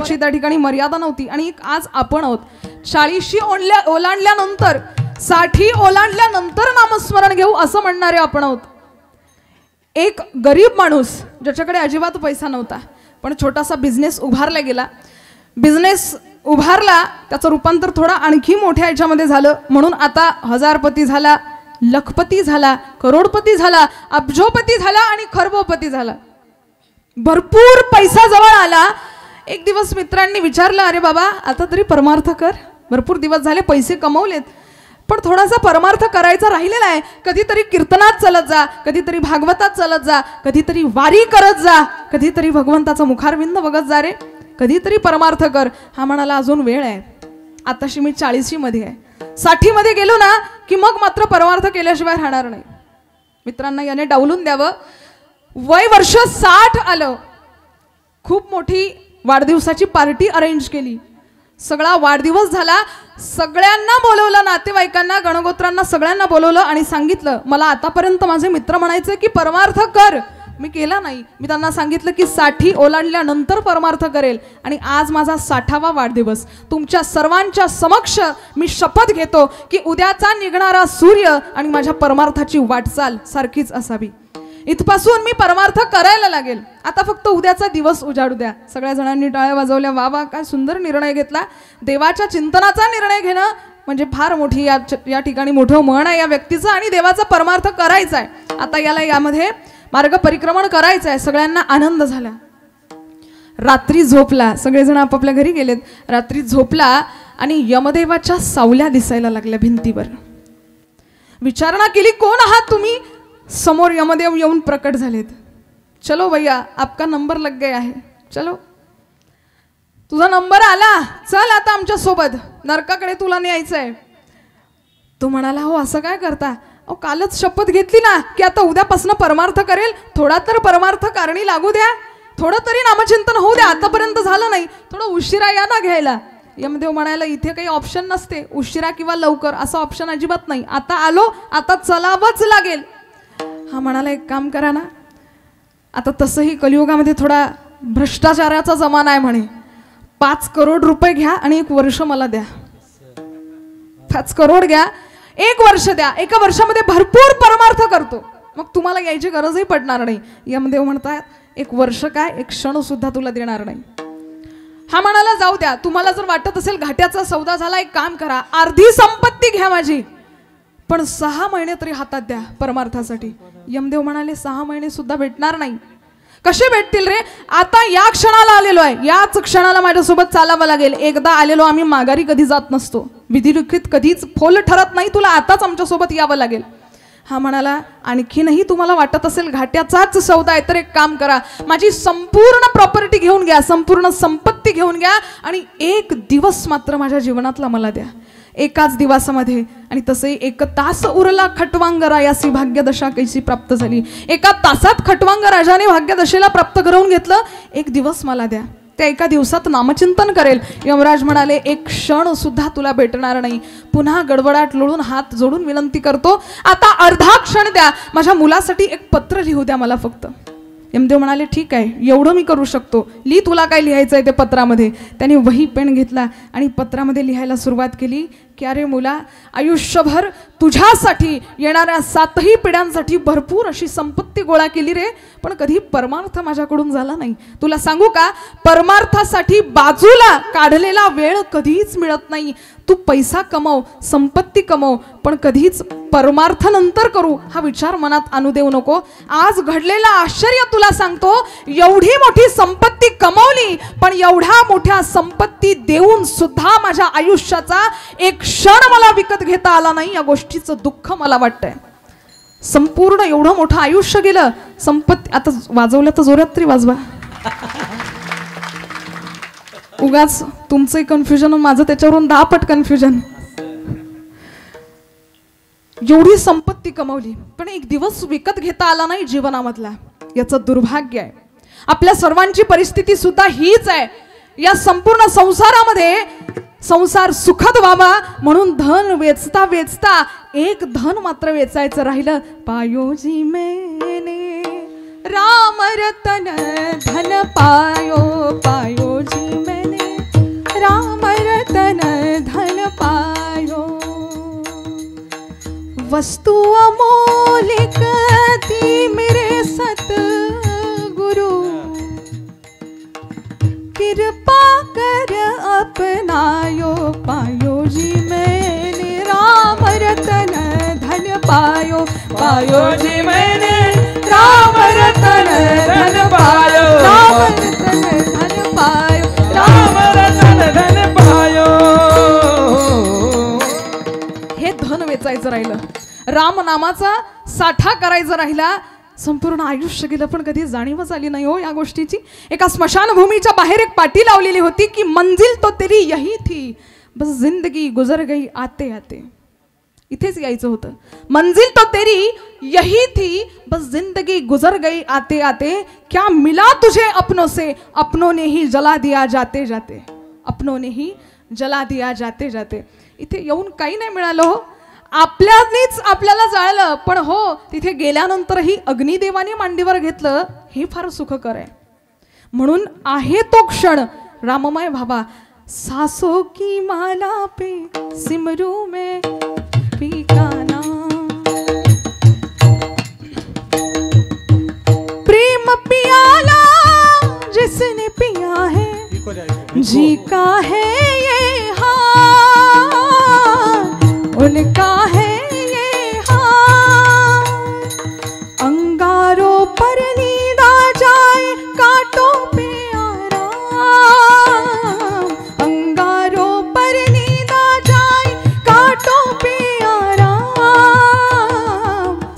याची त्या ठिकाणी मर्यादा नव्हती. आणि आज आपण आहोत 40 ओलांडल्यानंतर 60 ओलांडल्यानंतर नामस्मरण घेऊ असं म्हणणारे आपण आहोत. एक गरीब माणूस ज्याच्याकडे अजिबात पैसा नव्हता पण छोटासा बिझनेस उभारला गेला. बिझनेस उभारला, त्याचं रूपांतर थोडं आणखी मोठ्या याच्यामध्ये झालं म्हणून आता हजारपती झाला, लखपती झाला, करोडपती झाला, अब्जोपती झाला आणि खरबोपती झाला. भरपूर पैसा जवळ आला. एक दिवस मित्रांनी विचारलं, अरे बाबा आता तरी परमार्थ कर, भरपूर दिवस झाले पैसे कमवलेत पण थोडासा परमार्थ करायचा राहिलेला आहे. कधीतरी कीर्तनात चालत जा, कधीतरी भागवतात चालत जा, कधीतरी वारी करत जा, कधीतरी भगवंताचं मुखारविंद बघत जा रे, कधीतरी परमार्थ कर. हा म्हणाला अजून वेळ आहे, आताशी मी 40 मध्ये आहे, 60 मध्ये गेलो ना की मग मात्र परमार्थ केल्याशिवाय राहणार नाही. मित्रांना याने डावलून द्यावं. वय वर्ष 60 आलं. खूप मोठी वाढदिवसाची पार्टी अरेंज केली. सगळा वाढदिवस झाला. सगळ्यांना बोलवलं, नातेवाईकांना, गणगोत्रांना सगळ्यांना बोलवलं आणि सांगितलं, मला आतापर्यंत माझे मित्र म्हणायचे की परमार्थ कर, मी केला नाही. मी त्यांना सांगितलं की 60 ओलांडल्यानंतर परमार्थ करेल आणि आज माझा 60वा वाढदिवस. तुमच्या सर्वांच्या समक्ष मी शपथ घेतो की उद्याचा निघणारा सूर्य आणि माझ्या परमार्थाची वाटचाल सारखीच असावी. इथपासून मी परमार्थ करायला लागेल. आता फक्त उद्याचा दिवस उजाडू द्या. सगळ्या जणांनी टाळ्या वाजवल्या. वा वा, काय सुंदर निर्णय घेतला. देवाच्या चिंतनाचा निर्णय घेणं म्हणजे फार मोठी या ठिकाणी मोठं मन आहे या व्यक्तीचं आणि देवाचा परमार्थ करायचा आहे. आता यामध्ये मार्ग परिक्रमण करायचं आहे. सगळ्यांना आनंद झाला. रात्री झोपला, सगळेजण आपापल्या घरी गेलेत. रात्री झोपला आणि यमदेवाच्या सावल्या दिसायला लागल्या भिंतीवर. विचारणा केली, कोण आहात तुम्ही? समोर यमदेव येऊन प्रकट झालेत. चलो भैया, आपका नंबर लग गया है, चलो तुझा नंबर आला, चल आता आमच्या सोबत, नरकाकडे तुला न्यायचंय. तो म्हणाला, हो असं काय करता? अहो कालच शपथ घेतली ना की आता उद्यापासून परमार्थ करेल, थोडा तर परमार्थ कारणी लागू द्या, थोडं तरी नामचिंतन होऊ द्या, आतापर्यंत झालं नाही, थोडं उशिरा या ना घ्यायला. यमदेव म्हणायला, इथे काही ऑप्शन नसते, उशिरा किंवा लवकर असं ऑप्शन अजिबात नाही, आता आलो, आता चलावंच लागेल. हा म्हणाला, एक काम करा ना, आता तसंही कलियुगामध्ये थोडा भ्रष्टाचाराचा जमाना आहे म्हणे, 5 करोड रुपये घ्या आणि 1 वर्ष मला द्या. 5 करोड घ्या, 1 वर्ष द्या, 1 वर्षामध्ये भरपूर परमार्थ करतो, मग तुम्हाला यायची गरजही पडणार नाही. यमदेव म्हणतात, 1 वर्ष काय, 1 क्षण सुद्धा तुला देणार नाही. हा म्हणाला, जाऊ द्या, तुम्हाला जर वाटत असेल घाट्याचा सौदा झाला, एक काम करा, अर्धी संपत्ती घ्या माझी, पण 6 महिने तरी हातात द्या परमार्थासाठी. यमदेव म्हणाले, 6 महिने सुद्धा भेटणार नाही. कसे भेटतील रे? आता या क्षणाला आलेलो आहे, याच क्षणाला माझ्यासोबत चालावं लागेल. एकदा आलेलो आम्ही माघारी कधी जात नसतो, विधिलिखित कधीच फोल ठरत नाही, तुला आताच आमच्यासोबत यावं लागेल. हा म्हणाला, आणखीनही तुम्हाला वाटत असेल घाट्याचाच सौदा आहे तर एक काम करा, माझी संपूर्ण प्रॉपर्टी घेऊन घ्या, संपूर्ण संपत्ती घेऊन घ्या आणि 1 दिवस मात्र माझ्या जीवनातला मला द्या. एकाच दिवसामध्ये. आणि तसे 1 तास उरला खटवांग रायासी भाग्यदशा कैसी प्राप्त झाली. 1 तासात खटवांग राजाने भाग्यदशेला प्राप्त करून घेतलं. 1 दिवस मला द्या, त्या 1 दिवसात नामचिंतन करेल. यमराज म्हणाले, 1 क्षण सुद्धा तुला भेटणार नाही. पुन्हा गडबडाट लोळून हात जोडून विनंती करतो, आता अर्धा क्षण द्या, माझ्या मुलासाठी 1 पत्र लिहू द्या मला फक्त. यमदेव म्हणाले, ठीक आहे, एवढं मी करू शकतो, लिही तुला काय लिहायचं आहे ते पत्रामध्ये. त्याने वही पेन घेतला आणि पत्रामध्ये लिहायला सुरुवात केली की अरे मुला, आयुष्यभर तुझ्यासाठी येणाऱ्या 7ही पिढ्यांसाठी भरपूर अशी संपत्ती गोळा केली रे, पण कधी परमार्थ माझ्याकडून झाला नाही. तुला सांगू का, परमार्थासाठी बाजूला काढलेला वेळ कधीच मिळत नाही. तू पैसा कमव, संपत्ती कमव, पण कधीच परमार्थ नंतर करू हा विचार मनात आणू देऊ नको. आज घडलेलं आश्चर्य तुला सांगतो, एवढी मोठी संपत्ती कमवली पण एवढ्या मोठ्या संपत्ती देऊन सुद्धा माझ्या आयुष्याचा 1 क्षण मला विकत घेता आला नाही. या गोष्टीचं दुःख मला वाटतंय. संपूर्ण एवढं मोठं आयुष्य गेलं, संपत्ती. आता वाजवलं तर जोरात तरी वाजवा. उगाच तुमचं कन्फ्युजन, माझं त्याच्यावरून 10 पट कन्फ्युजन. एवढी संपत्ती कमवली पण 1 दिवस विकत घेता आला नाही जीवनामधला. याचं दुर्भाग्य आहे. आपल्या सर्वांची परिस्थिती सुद्धा हीच आहे. या संपूर्ण संसारामध्ये संसार सुखद व्हावा म्हणून धन वेचता वेचता 1 धन मात्र वेचायचं राहिलं. पायोजी मैंने राम रतन धन पायो, पायोजी मैंने वस्तु अमोलिक दी मेरे सतगुरु, कृपा कर अपनायो पायो जी मैंने राम रतन धन पायो, पायो जी मैंने राम रतन धन पायो, राम रतन धन पायो, राम रतन धन पायो. हे धन वेचायचं राहिलं, राम नामाचा साठा करायचा राहिला. संपूर्ण आयुष्य गेलं पण कधी जाणीवच आली नाही हो या गोष्टीची. एका स्मशानभूमीच्या बाहेर एक पाटी लावलेली होती की मंजिल तो तेरी यही थी, बस जिंदगी गुजर गई आते आते. इथेच यायचं होतं. मंजिल तो तेरी यही थी, बस जिंदगी गुजर गई आते आते. क्या मिला तुझे अपनों से, अपनों ने ही जला दिया जाते जाते, अपनों ने ही जला दिया जाते जाते. इथे येऊन काही नाही मिळालं हो, आपल्यानीच आपल्याला जाळलं. पण हो, तिथे गेल्यानंतरही अग्निदेवाने मांडीवर घेतलं, हे फार सुखकर आहे. म्हणून आहे तो क्षण राममय भावा. सासों की माला पे सिमरू में पी का नाम, प्रेम पियाला जिसने पिया है जी का है ये हाल, उनका है ये हाल. अंगारों पर नींद आ जाए कांटों पे आराम, अंगारों पर नींद आ जाए कांटों पे आराम.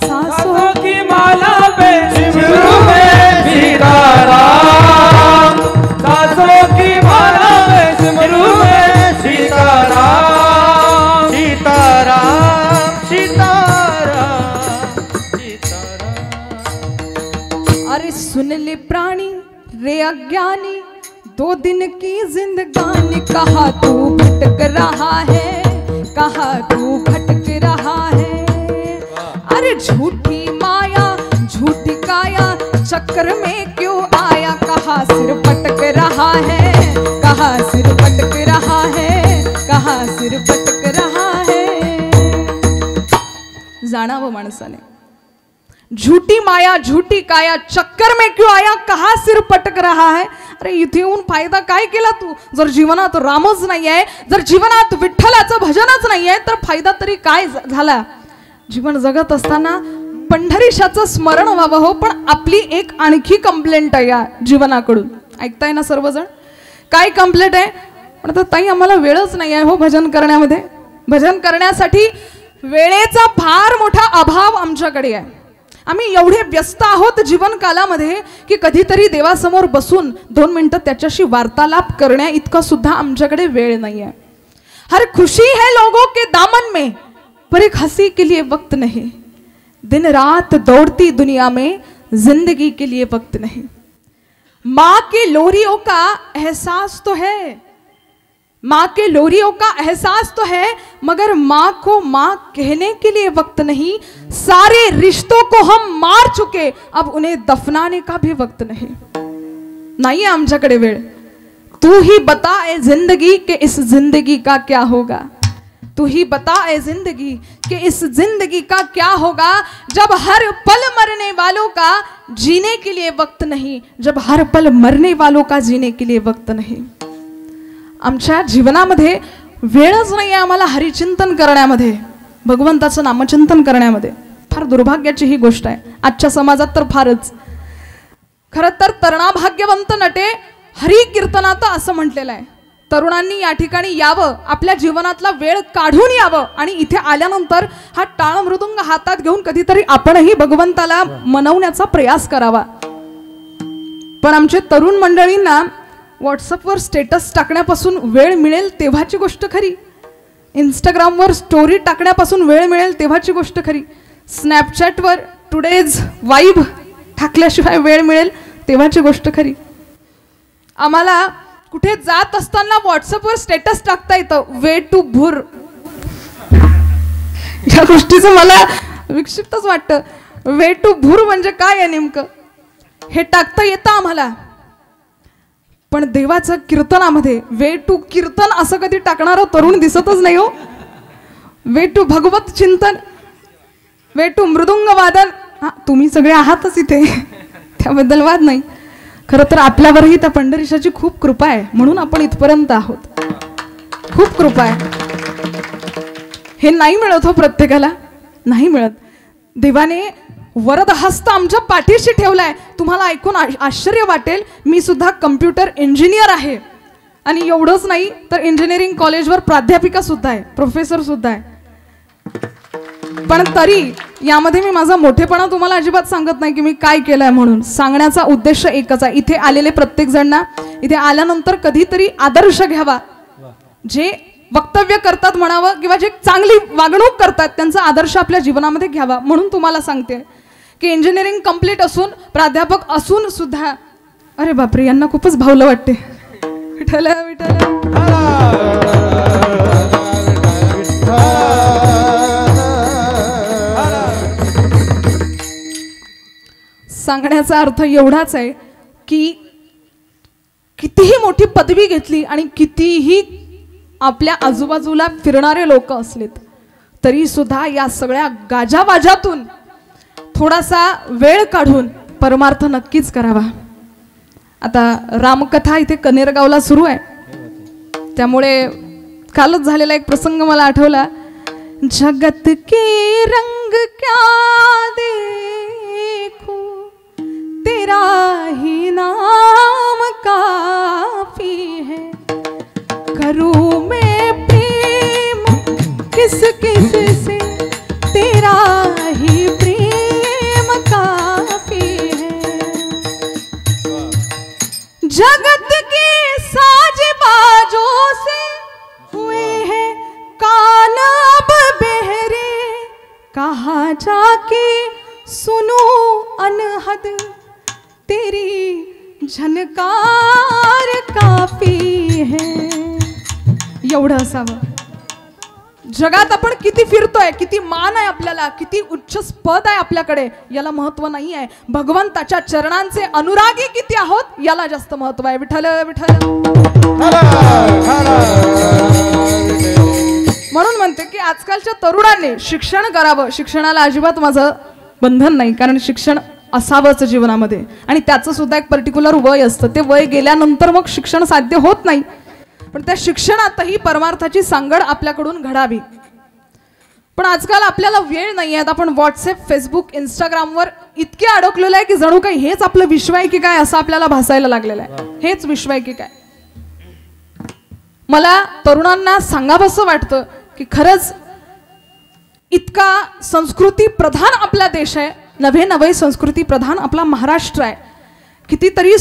सासों की माला पे सिमरू में सीताराम, सासों की माला पे सिमरू में सीताराम, सीताराम सीताराम सीताराम. अरे सुन ले प्राणी रे अज्ञानी, 2 दिन की जिंदगानी, कहाँ तू भटक रहा है, कहाँ तू भटक रहा है. अरे झूठी माया झूठी काया चक्कर में क्यों आया, कहाँ सिर पटक रहा है, कहाँ सिर पटक रहा है, कहाँ सिर पटक रहा है. जाणावं माणसाने, झूठी माया झूठी काया चक्कर में क्यों आया, कहाँ सिर पटक रहा है. अरे इथे येऊन फायदा काय केला तू, जर जीवनात रामच नाही आहे, जर जीवनात विठ्ठलाचं भजनच नाही आहे, तर फायदा तरी काय झाला. जीवन जगत असताना पंढरीशाचं स्मरण व्हावं हो. पण आपली एक आणखी कंप्लेंट आहे या जीवनाकडून. ऐकताय ना सर्वजण, काय कंप्लेंट आहे. पण आता ताई आम्हाला वेळच नाही आहे हो भजन करण्यामध्ये. भजन करण्यासाठी वेळेचा फार मोठा अभाव आमच्याकडे आहे. आम्ही एवढे व्यस्त आहोत जीवन कालामध्ये की कधीतरी देवासमोर बसून 2 मिनिटं त्याच्याशी वार्तालाप करण्या इतका सुद्धा आमच्याकडे वेळ नाही आहे. हर खुशी है लोगों के दामन में, पर एक हंसी के लिए वक्त नहीं. दिन रात दौड़ती दुनिया में जिंदगी के लिए वक्त नहीं. माँ के लोरियों का एहसास तो है, माँ के लोरियों का एहसास तो है, मगर माँ को माँ कहने के लिए वक्त नहीं. सारे रिश्तों को हम मार चुके, अब उन्हें दफनाने का भी वक्त नहीं. नहीं है आमच्याकडे वेळ. तू ही बता ए जिंदगी के इस जिंदगी का क्या होगा, तू ही बता ए जिंदगी कि इस जिंदगी का क्या होगा, जब हर पल मरने वालों का जीने के लिए वक्त नहीं, जब हर पल मरने वालों का जीने के लिए वक्त नहीं. आमच्या जीवनामध्ये वेळच नाही आहे आम्हाला हरिचिंतन करण्यामध्ये, भगवंताचं नामचिंतन करण्यामध्ये. फार दुर्भाग्याची ही गोष्ट आहे आजच्या समाजात तर फारच. खरं तर तरुणाभाग्यवंत नटे हरी कीर्तनात असं म्हटलेलं आहे, तरुणांनी या ठिकाणी यावं, आपल्या जीवनातला वेळ काढून यावं आणि इथे आल्यानंतर हा टाळ मृदुंग हातात घेऊन कधीतरी आपणही भगवंताला मनवण्याचा प्रयास करावा. पण आमचे तरुण मंडळींना व्हॉट्सअपवर स्टेटस टाकण्यापासून वेळ मिळेल तेव्हाची गोष्ट खरी, इंस्टाग्रामवर स्टोरी टाकण्यापासून वेळ मिळेल तेव्हाची गोष्ट खरी, स्नॅपचॅटवर टुडेज वाईब टाकल्याशिवाय वेळ मिळेल तेव्हाची गोष्ट खरी. आम्हाला कुठे जात असताना व्हॉट्सअपवर स्टेटस टाकता येतं, वे टू भूर. या गोष्टीचं मला विक्षिप्तच वाटतं. वे टू भूर म्हणजे काय आहे नेमकं हे टाकता येतं आम्हाला. पण देवाचं कीर्तनामध्ये वे टू कीर्तन असं कधी टाकणारं तरुण दिसतच नाही हो. वे टू भगवत चिंतन वेटू मृदुंग वादन, हा तुम्ही सगळे आहातच इथे, त्याबद्दल वाद नाही. खरं तर आपल्यावरही त्या पंढरीशाची खूप कृपा आहे, म्हणून आपण इथपर्यंत आहोत. खूप कृपा आहे. हे नाही मिळत हो प्रत्येकाला, नाही मिळत. देवाने वरदहस्त आमच्या पाठीशी ठेवलाय. तुम्हाला ऐकून आश्चर्य वाटेल, मी सुद्धा कम्प्युटर इंजिनियर आहे. आणि एवढंच नाही तर इंजिनिअरिंग कॉलेजवर प्राध्यापिका सुद्धा आहे, प्रोफेसर सुद्धा आहे. पण तरी यामध्ये मी माझा मोठेपणा तुम्हाला अजिबात सांगत नाही की मी काय केलंय म्हणून. सांगण्याचा उद्देश एकच आहे. इथे आलेले प्रत्येक जणांना इथे आल्यानंतर कधीतरी आदर्श घ्यावा. जे वक्तव्य करतात म्हणावं किंवा जे चांगली वागणूक करतात त्यांचा आदर्श आपल्या जीवनामध्ये घ्यावा. म्हणून तुम्हाला सांगते की इंजिनिअरिंग कंप्लीट असून प्राध्यापक असून सुद्धा, अरे बापरे यांना खूपच भावलं वाटते. विठ्ठल विठ्ठल. सांगण्याचा अर्थ एवढाच आहे की कितीही मोठी पदवी घेतली आणि कितीही आपल्या आजूबाजूला फिरणारे लोक असलेत तरी सुद्धा या सगळ्या गाजावाजातून थोडासा वेळ काढून परमार्थ नक्कीच करावा. आता रामकथा इथे कनेरगावला सुरू आहे, त्यामुळे कालच झालेला एक प्रसंग मला आठवला. जगत के रंग क्या देखो, तेरा ही नाम काफी है. करूं मैं प्रेम किस किस से, तेरा ही प्रेम काफी है. जगत के साज बाजों से हुए हैं कान अब बहरे, कहाँ जाके सुनो अनहद, तेरी झनकार काफी है. एवढं असावं. जगात आपण किती फिरतोय, किती मान आहे आपल्याला, किती उच्च पद आहे आपल्याकडे, याला महत्व नाही आहे. भगवंताच्या चरणांचे अनुरागी किती आहोत याला जास्त महत्व आहे. विठ्ठल विठ्ठल. म्हणून म्हणते की आजकालच्या तरुणांनी शिक्षण करावं. शिक्षणाला अजिबात माझं बंधन नाही, कारण शिक्षण असावंच जीवनामध्ये आणि त्याचं सुद्धा एक पर्टिक्युलर वय असतं. ते वय गेल्यानंतर मग शिक्षण साध्य होत नाही. पण त्या शिक्षणातही परमार्थाची सांगड आपल्याकडून घडावी. पण आजकाल आपल्याला वेळ नाही आहे. आपण व्हॉट्सअप, फेसबुक, इंस्टाग्रामवर इतके अडकलेलो आहे की जणू काही हेच आपलं विश्व आहे की काय असं आपल्याला भासायला लागलेलं आहे. हेच विश्व आहे की काय. मला तरुणांना सांगावंसं वाटतं की खरंच इतका संस्कृती प्रधान आपला देश आहे, नव्हे नवे संस्कृती प्रधान आपला महाराष्ट्र आहे. कितीतरी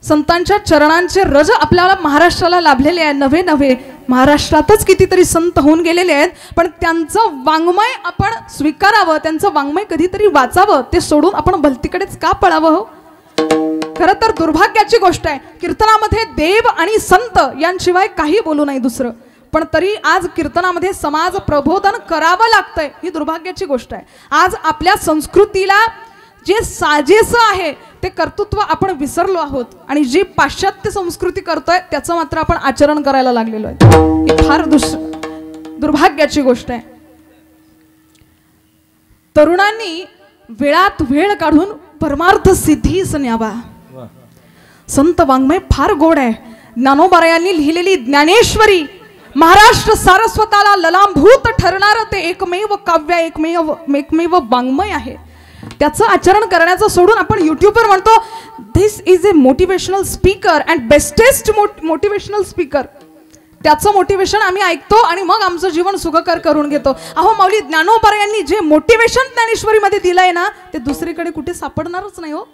संतांच्या चरणांचे रज आपल्याला महाराष्ट्राला लाभलेले आहे. नव्हे नव्हे महाराष्ट्रातच कितीतरी संत होऊन गेलेले आहेत. पण त्यांचं वाङ्मय आपण स्वीकारावं, त्यांचं वाङ्मय कधीतरी वाचावं. ते सोडून आपण भलतीकडेच का पळावं हो. खरं तर दुर्भाग्याची गोष्ट आहे. कीर्तनामध्ये देव आणि संत यांशिवाय काही बोलू नाही दुसरं, पण तरी आज कीर्तनामध्ये समाज प्रबोधन करावं लागतंय. ही दुर्भाग्याची गोष्ट आहे. आज आपल्या संस्कृतीला जे साजेसं आहे ते कर्तृत्व आपण विसरलो आहोत आणि जी पाश्चात्य संस्कृती करतोय त्याचं मात्र आपण आचरण करायला लागलेलो आहे. ही फार दुर्भाग्याची गोष्ट आहे. तरुणांनी वेळात वेळ काढून परमार्थ सिद्धीस न्यावा. संत वाङ्मय फार गोड आहे. ज्ञानोबारायांनी लिहिलेली ज्ञानेश्वरी महाराष्ट्र सारस्वताला ललांभूत ठरणार ते एकमेव काव्य, एकमेव वाङ्मय आहे. त्याचं आचरण करण्याचं सोडून आपण युट्यूबवर म्हणतो this is a motivational speaker and bestest motivational speaker. त्याचं मोटिवेशन आम्ही ऐकतो आणि मग आमचं जीवन सुखकर करून घेतो. अहो माऊली ज्ञानोबा यांनी जे मोटिवेशन ज्ञानेश्वरीमध्ये दिलंय ना ते दुसरीकडे कुठे सापडणारच नाही हो.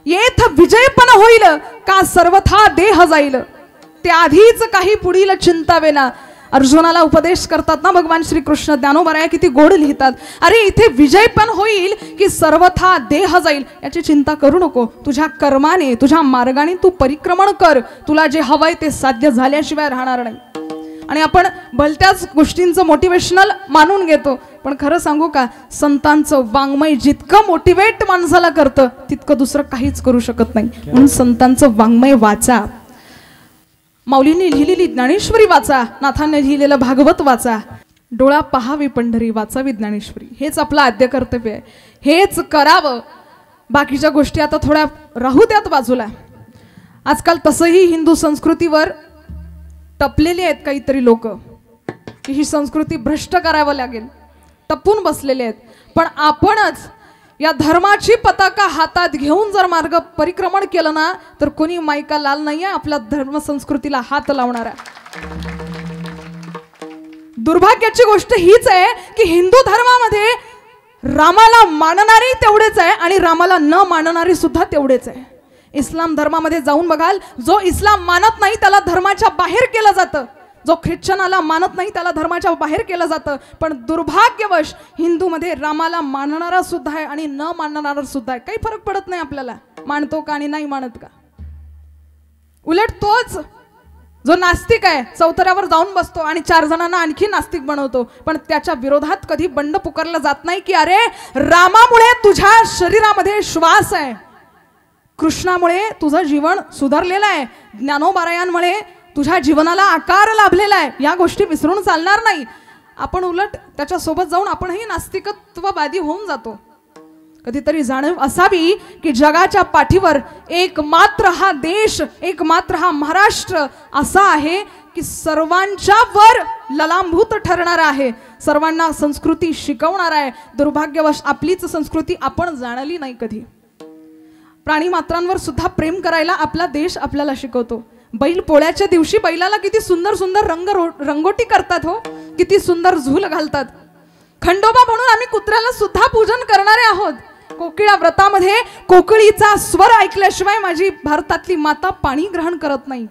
येथ विजयपण होईल का सर्वथा देह जाईल, ते आधीच काही पुढील चिंतावेना. अर्जुनाला उपदेश करतात ना भगवान श्रीकृष्ण. ज्ञानोबा किती गोड लिहितात. अरे इथे विजय पण होईल की सर्वथा देह जाईल याची चिंता करू नको. तुझ्या कर्माने, तुझ्या मार्गाने तू परिक्रमण कर. तुला जे हवंय ते साध्य झाल्याशिवाय राहणार नाही. आणि आपण भलत्याच गोष्टींचं मोटिवेशनल मानून घेतो. पण खरं सांगू का, संतांचं वाङ्मय जितकं मोटिवेट माणसाला करतं तितकं दुसरं काहीच करू शकत नाही. म्हणून संतांचं वाङ्मय वाचा. माऊलींनी लिहिलेली ज्ञानेश्वरी वाचा, नाथांनी लिहिलेलं भागवत वाचा. डोळा पहावी पंढरी वाचावी ज्ञानेश्वरी, हेच आपलं आद्य कर्तव्य आहे, हेच करावं. बाकीच्या गोष्टी आता थोड्या राहू द्यात बाजूला. आजकाल तसंही हिंदू संस्कृतीवर टपलेली आहेत काहीतरी लोक की ही संस्कृती भ्रष्ट करावं लागेल, टपून बसलेले आहेत. पण आपणच या धर्माची पताका हातात घेऊन जर मार्ग परिक्रमण केलं ना तर कोणी मायका लाल नाहीये आपल्या धर्म संस्कृतीला हात लावणारा. दुर्भाग्याची गोष्ट हीच आहे की हिंदू धर्मामध्ये रामाला मानणारे तेवढेच आहे आणि रामाला न मानणारे सुद्धा तेवढेच आहे. इस्लाम धर्मामध्ये जाऊन बघाल, जो इस्लाम मानत नाही त्याला धर्माच्या बाहेर केलं जातं, जो ख्रिश्चनाला मानत नाही त्याला धर्माच्या बाहेर केलं जातं. पण दुर्भाग्यवश हिंदूमध्ये रामाला मानणारा सुद्धा आहे आणि न मानणारा सुद्धा आहे. काही फरक पडत नाही आपल्याला मानतो का आणि नाही मानत का. उलट तोच जो नास्तिक आहे चौतऱ्यावर जाऊन बसतो आणि 4 जणांना आणखी नास्तिक बनवतो, पण त्याच्या विरोधात कधी बंड पुकारला जात नाही की अरे रामामुळे तुझ्या शरीरामध्ये श्वास आहे, कृष्णामुळे तुझं जीवन सुधारलेलं आहे, ज्ञानोबारायांमुळे तुझ्या जीवनाला आकार लाभलेला आहे. या गोष्टी विसरून चालणार नाही. आपण उलट त्याच्या सोबत जाऊन आपणही नास्तिकत्ववादी होऊन जातो. कधीतरी जाणीव असावी की जगाच्या पाठीवर एकमात्र हा देश, एकमात्र हा महाराष्ट्र असा आहे की सर्वांच्या वर ललांभूत ठरणारा आहे, सर्वांना संस्कृती शिकवणारा आहे. दुर्भाग्यवश आपलीच संस्कृती आपण जाणली नाही कधी. प्राणी मात्रांवर सुद्धा प्रेम करायला आपला देश आपल्याला शिकवतो. बैल पोळ्याच्या दिवशी बैलाला किती सुंदर सुंदर रंगोटी करतात हो, किती सुंदर झूल घालतात. खंडोबा म्हणून आम्ही कुत्र्याला सुद्धा पूजन करणारे आहोत. कोकिळा व्रतामध्ये कोकिळीचा स्वर ऐकल्याशिवाय माझी भारतातली माता पाणी ग्रहण करत नाही.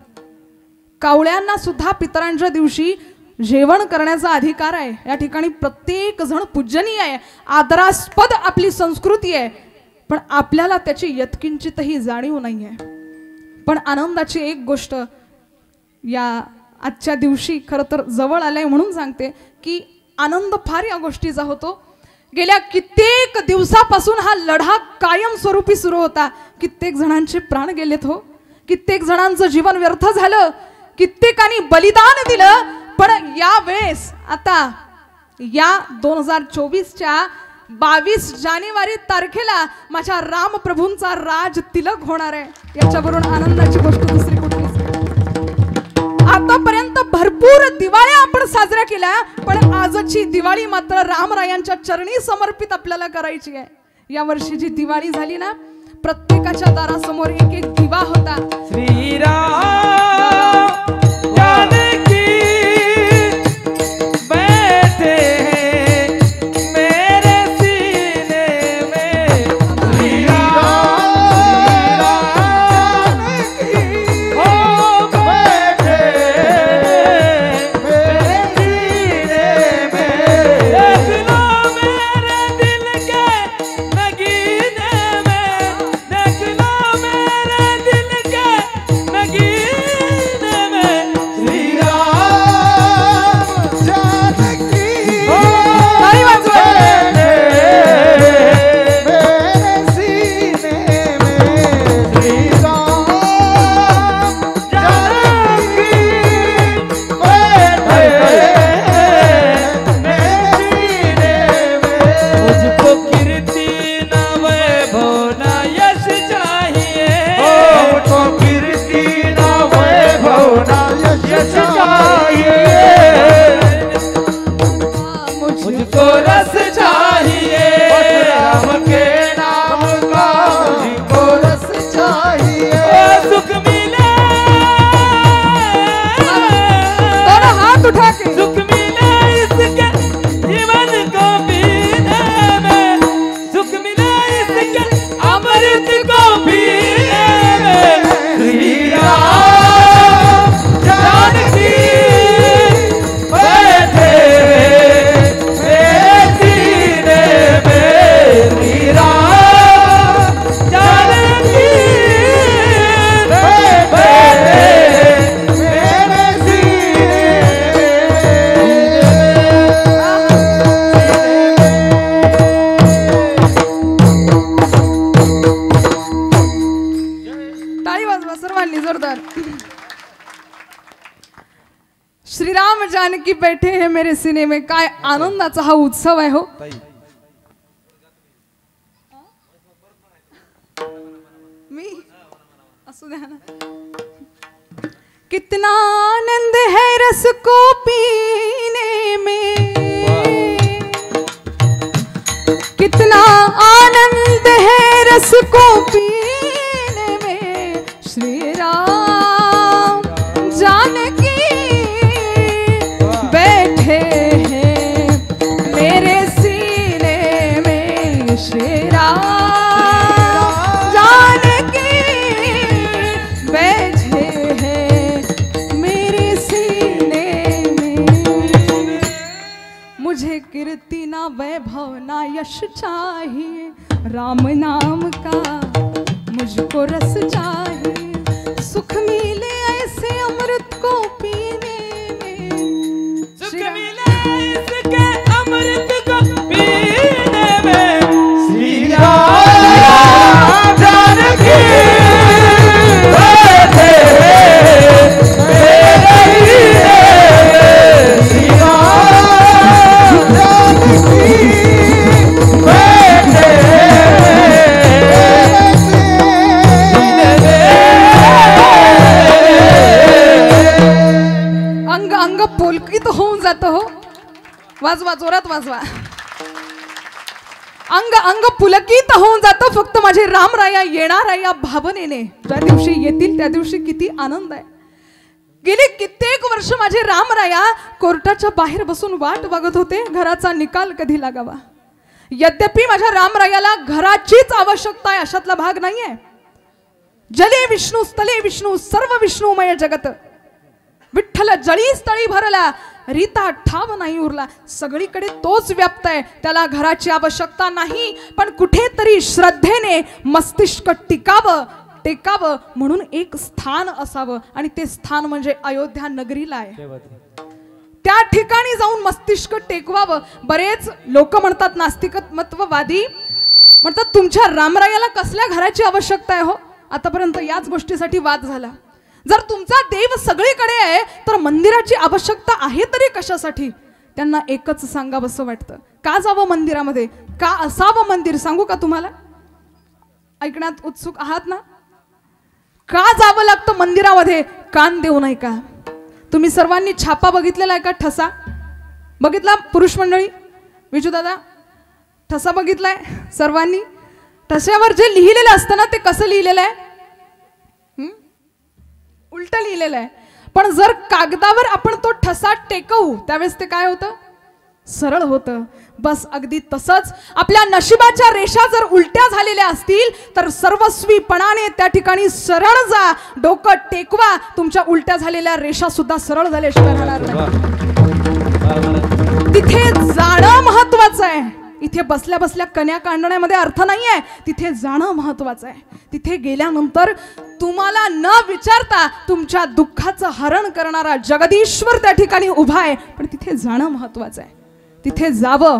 कावळ्यांना सुद्धा पितरांच्या दिवशी जेवण करण्याचा अधिकार आहे. या ठिकाणी प्रत्येक जण पूजनीय आहे, आदरास्पद आपली संस्कृती आहे. पण आपल्याला त्याची यत्किंचितही जाणीव नाही आहे. पण आनंदाची एक गोष्ट या आजच्या दिवशी खरं तर जवळ आलंय म्हणून सांगते की आनंद फार या गोष्टीचा होतो. गेल्या कित्येक दिवसापासून हा लढा कायमस्वरूपी सुरू होता. कित्येक जणांचे प्राण गेलेत हो, कित्येक जणांचं जीवन व्यर्थ झालं, कित्येकांनी बलिदान दिलं. पण यावेळेस आता या 2024च्या 22 जानेवारी तारखेला माझ्या रामप्रभूंचा राज तिलक होणार आहे. याच्यावरून आनंदाची गोष्ट दुसरी कुठलीच. आतापर्यंत भरपूर दिवाळ्या आपण साजऱ्या केल्या, पण आजची दिवाळी मात्र रामरायांच्या चरणी समर्पित आपल्याला करायची आहे. या वर्षी जी दिवाळी झाली ना, प्रत्येकाच्या दारासमोर एक एक दिवा होता. श्रीराम जानकी बैठे है मेरे सीने में. काय आनंदाचा हा उत्सव आहे हो. मी असू द्या ना. कितना आनंद है रस को पीने में, कितना आनंद है रस को पीने में. श्री राम जानकी बैठे हैं मेरे सीने में. श्री राम जानकी बैठे हैं मेरे सीने में. मुझे कीर्ति ना वैभव ना यश चाहिए, राम नाम का मुझको रस चाहिए. सुख मिले ऐसे अमृत को पीने में, सुख मिले इसके अमृत को पीने में. श्री राम जानकी बैठे मेरे सीने. श्री राम जानकी बैठे अंग अंग पुलकित होऊन जातं हो. वाजवा, जोरात वाजवा. अंग अंग पुलकित होऊन जातं फक्त माझे रामराया येणार आहे या भावनेने. ज्या दिवशी येतील त्या दिवशी किती आनंद आहे. गेली कित्येक वर्ष माझे रामराया कोर्टाच्या बाहेर बसून वाट बघत होते घराचा निकाल कधी लागावा. यद्यपि माझ्या रामरायाला घराचीच आवश्यकता आहे अशातला भाग नाहीये. जले विष्णू स्थले विष्णू सर्व विष्णुमय जगत. विठ्ठल जळी स्थळी भरला, रीता ठाव नाही उरला. सगळीकडे तोच व्याप्त आहे. त्याला घराची आवश्यकता नाही, पण कुठेतरी श्रद्धेने मस्तिष्क टेकावं म्हणून एक स्थान असावं. आणि ते स्थान म्हणजे अयोध्या नगरीला आहे. त्या ठिकाणी जाऊन मस्तिष्क टेकवावं. बरेच लोक म्हणतात, नास्तिकत्ववादी म्हणतात, तुमच्या रामरायाला कसल्या घराची आवश्यकता आहे हो. आतापर्यंत याच गोष्टीसाठी वाद झाला. जर तुमचा देव सगळीकडे आहे तर मंदिराची आवश्यकता आहे तरी कशासाठी. त्यांना एकच सांगावंसं वाटतं, का जावं मंदिरामध्ये, का असावं मंदिर. सांगू का तुम्हाला, ऐकण्यात उत्सुक आहात ना. का जावं लागतं मंदिरामध्ये, कान देऊ नये का. तुम्ही सर्वांनी छापा बघितलेला आहे का, ठसा बघितला पुरुष मंडळी. विजू दादा ठसा बघितलाय सर्वांनी. ठश्यावर जे लिहिलेलं असतं ना ते कसं लिहिलेलं आहे, उलट लिहिलेलं आहे. पण जर कागदावर आपण तो ठसा टेकवू त्यावेळेस ते काय होतं, सरळ होतं. बस अगदी तसंच आपल्या नशिबाच्या रेषा जर उलट्या झालेल्या असतील तर सर्वस्वीपणाने त्या ठिकाणी सरळ जा, डोकं टेकवा. तुमच्या उलट्या झालेल्या रेषा सुद्धा सरळ झाल्याशिवाय राहणार नाही. तिथे जाणं महत्वाचं आहे. इथे बसल्या बसल्या कन्या काढण्यामध्ये अर्थ नाहीये. तिथे जाणं महत्वाचं आहे. तिथे गेल्यानंतर तुम्हाला न विचारता तुमच्या दुःखाचं हरण करणारा जगदीश्वर त्या ठिकाणी उभा आहे. पण तिथे जाणं महत्वाचं आहे. तिथे जावं.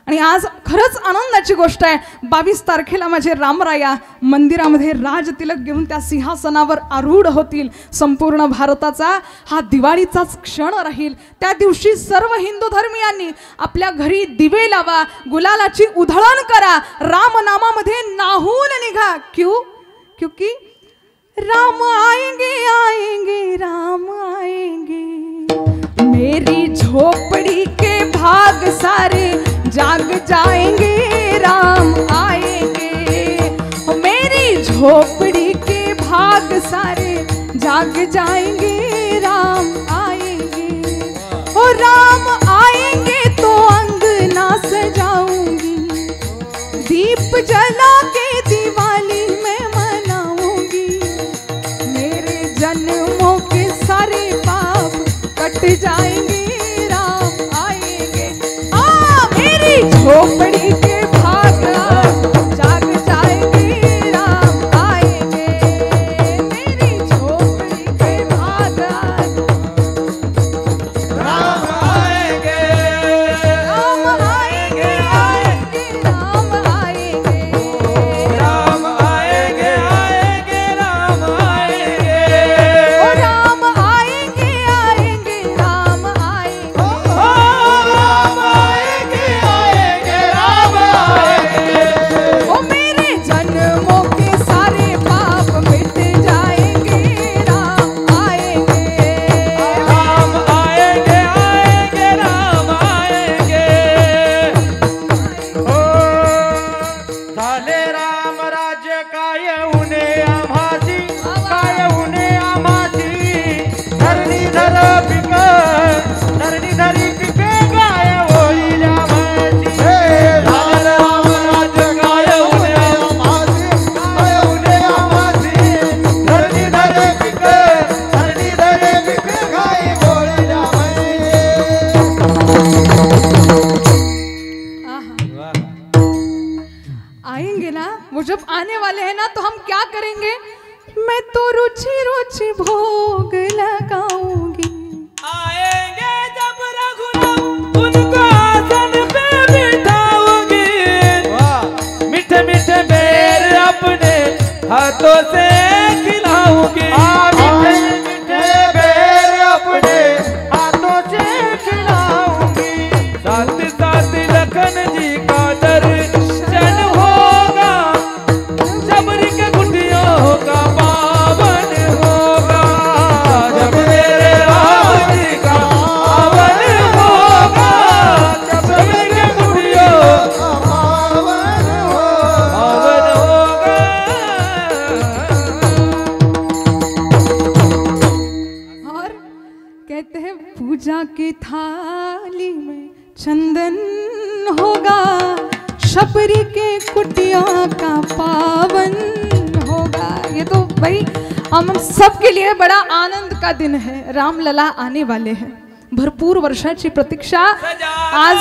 आणि आज खरंच आनंदाची गोष्ट आहे. 22 तारखेला माझे रामराया मंदिरामध्ये राजतिलक घेऊन त्या सिंहासनावर आरूढ होतील. संपूर्ण भारताचा हा दिवाळीचाच क्षण राहील. त्या दिवशी सर्व हिंदू धर्मीयांनी आपल्या घरी दिवे लावा, गुलालाची उधळण करा, राम नामामध्ये नाहून निघा. क्योंकि राम आएंगे आएंगे राम आएंगे, मेरी झोपड़ी के भाग सारे जाग जाएंगे राम आएंगे. मेरी झोपड़ी के भाग सारे जाग जाएंगे राम आएंगे. ओ राम आएंगे तो अंगना सजाऊंगी, दीप जला के दिवाली में मनाऊंगी. मेरे जन्मों के सारे पाप कट जाएंगे राम आएंगे. मेरी झोपड़ी के भाग जाग जाएंगे राम आएंगे. मेरी झोपड़ी के भाग राम आएंगे. राम आएंगे आएंगे राम आएंगे. राम आएंगे आएंगे राम आएंगे. ओ राम आएंगे आएंगे राम आएंगे. आएंगे ना, वो जब आने वाले हैं ना तो हम क्या करेंगे, मैं तो रुचि रुचि भोग लगाऊंगी। आएंगे जब रघुराम उनको आसन पे बिठाऊंगी, मीठे मीठे बेर अपने हाथों से खिलाऊंगी। मीठे मीठे बेर अपने हाथों से खिलाऊंगी। साथ साथ लखन जी का दर्शन होगा, शबरी के कुटियों का पावन होगा। जब मेरे राम जी का पावन होगा, जब मेरे कुटियों का पावन होगा। और कहते हैं पूजा की थाली में चंदन होगा, शबरी के कुटिया का पावन होगा। ये तो भाई हम सबके लिए बड़ा आनंद का दिन है। रामलला आने वाले हैं, भरपूर वर्षाची प्रतीक्षा आज